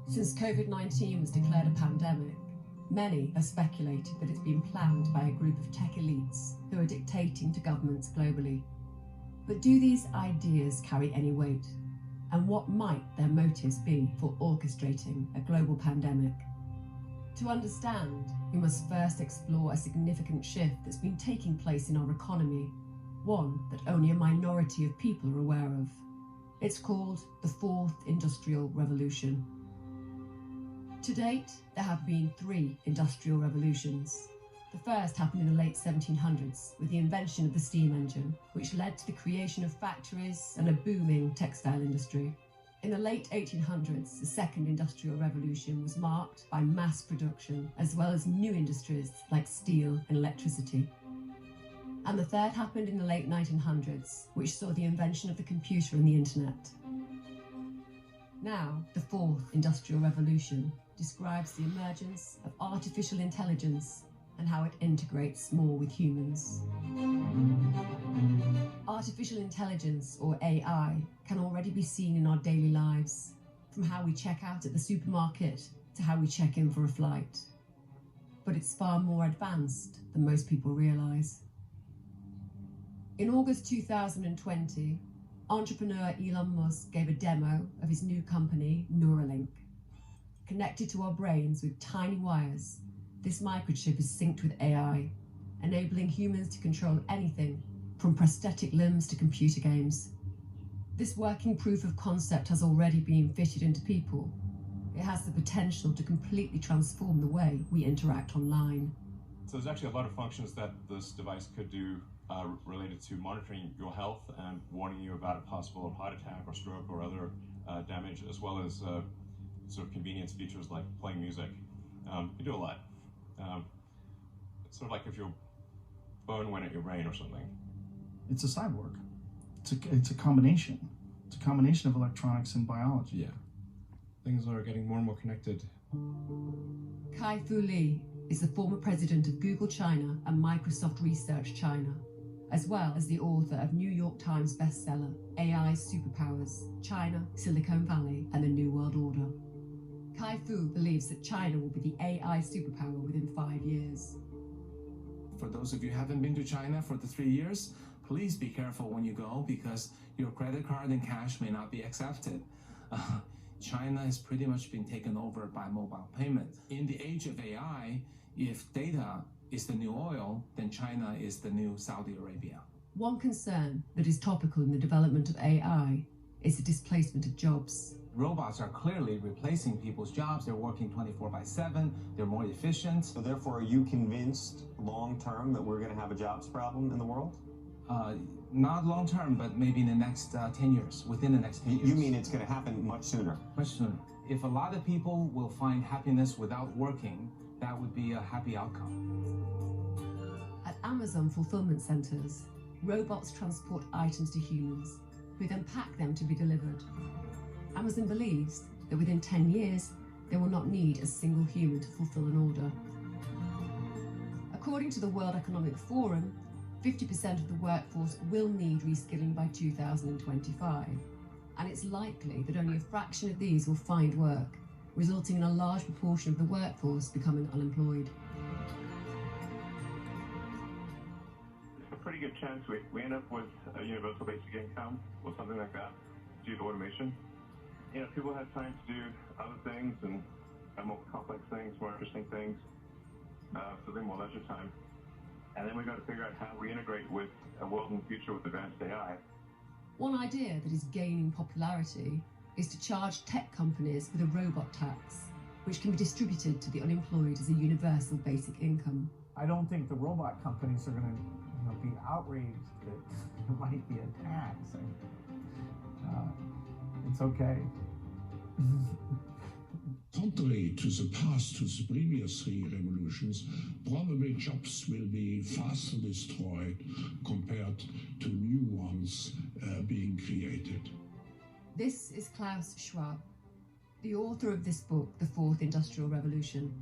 Since COVID-19 was declared a pandemic, many have speculated that it's been planned by a group of tech elites who are dictating to governments globally. But do these ideas carry any weight? And what might their motives be for orchestrating a global pandemic? To understand, we must first explore a significant shift that's been taking place in our economy, one that only a minority of people are aware of. It's called the Fourth Industrial Revolution. To date, there have been 3 industrial revolutions. The first happened in the late 1700s with the invention of the steam engine, which led to the creation of factories and a booming textile industry. In the late 1800s, the Second Industrial Revolution was marked by mass production, as well as new industries like steel and electricity. And the third happened in the late 1900s, which saw the invention of the computer and the internet. Now, the Fourth Industrial Revolution describes the emergence of artificial intelligence and how it integrates more with humans. Artificial intelligence, or AI, can already be seen in our daily lives, from how we check out at the supermarket to how we check in for a flight. But it's far more advanced than most people realise. In August 2020, entrepreneur Elon Musk gave a demo of his new company, Neuralink. Connected to our brains with tiny wires, this microchip is synced with AI, enabling humans to control anything from prosthetic limbs to computer games. This working proof of concept has already been fitted into people. It has the potential to completely transform the way we interact online. So there's actually a lot of functions that this device could do related to monitoring your health and warning you about a possible heart attack or stroke or other damage, as well as sort of convenience features like playing music. You do a lot. It's sort of like if your phone went at your brain or something. It's a cyborg. It's a combination. It's a combination of electronics and biology. Yeah. Things are getting more and more connected. Kai-Fu Lee is the former president of Google China and Microsoft Research China, as well as the author of New York Times bestseller, AI Superpowers, China, Silicon Valley, and the New World Order. Kai-Fu believes that China will be the AI superpower within 5 years. For those of you who haven't been to China for the 3 years, please be careful when you go because your credit card and cash may not be accepted. China has pretty much been taken over by mobile payment. In the age of AI, if data is the new oil, then China is the new Saudi Arabia. One concern that is topical in the development of AI is the displacement of jobs. Robots are clearly replacing people's jobs. They're working 24/7. They're more efficient. So therefore, are you convinced long-term that we're going to have a jobs problem in the world? Not long-term, but maybe in the next 10 years, within the next 10 years. You mean it's going to happen much sooner? Much sooner. If a lot of people will find happiness without working, that would be a happy outcome. At Amazon fulfillment centers, robots transport items to humans, who then pack them to be delivered. Amazon believes that within 10 years, they will not need a single human to fulfill an order. According to the World Economic Forum, 50% of the workforce will need reskilling by 2025, and it's likely that only a fraction of these will find work, resulting in a large proportion of the workforce becoming unemployed. There's a pretty good chance we end up with a universal basic income or something like that due to automation. You know, people have time to do other things and more complex things, more interesting things, so they're more leisure time. And then we've got to figure out how we integrate with a world in the future with advanced AI. One idea that is gaining popularity is to charge tech companies with a robot tax, which can be distributed to the unemployed as a universal basic income. I don't think the robot companies are going to be outraged that there might be a tax. It's okay. Contrary to the past, to the previous 3 revolutions, probably jobs will be faster destroyed compared to new ones being created. This is Klaus Schwab, the author of this book, The Fourth Industrial Revolution.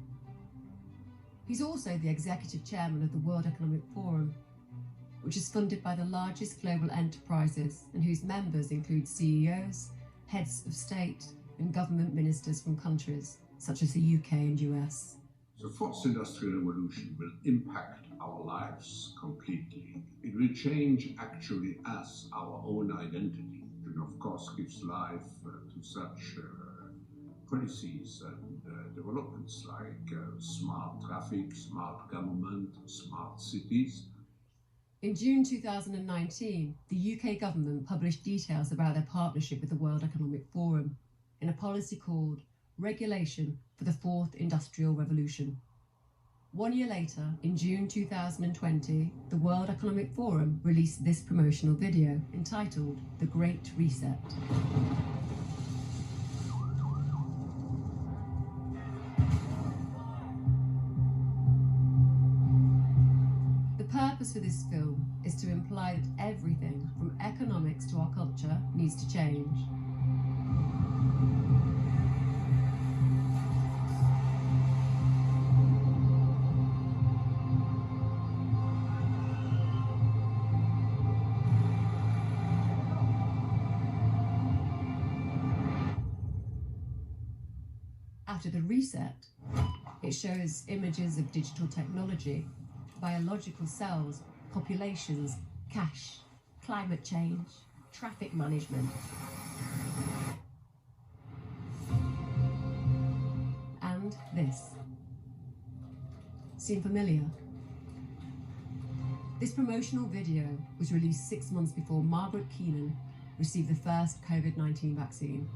He's also the executive chairman of the World Economic Forum, which is funded by the largest global enterprises and whose members include CEOs, heads of state, and government ministers from countries such as the UK and US. The fourth industrial revolution will impact our lives completely. It will change actually us, our own identity, and of course gives life to such policies and developments like smart traffic, smart government, smart cities. In June 2019, the UK government published details about their partnership with the World Economic Forum in a policy called Regulation for the Fourth Industrial Revolution. 1 year later, in June 2020, the World Economic Forum released this promotional video entitled The Great Reset. The purpose for this film is to imply that everything from economics to our culture needs to change. After the reset, it shows images of digital technology, biological cells, populations, cash, climate change, traffic management. And this. Seem familiar? This promotional video was released 6 months before Margaret Keenan received the first COVID-19 vaccine.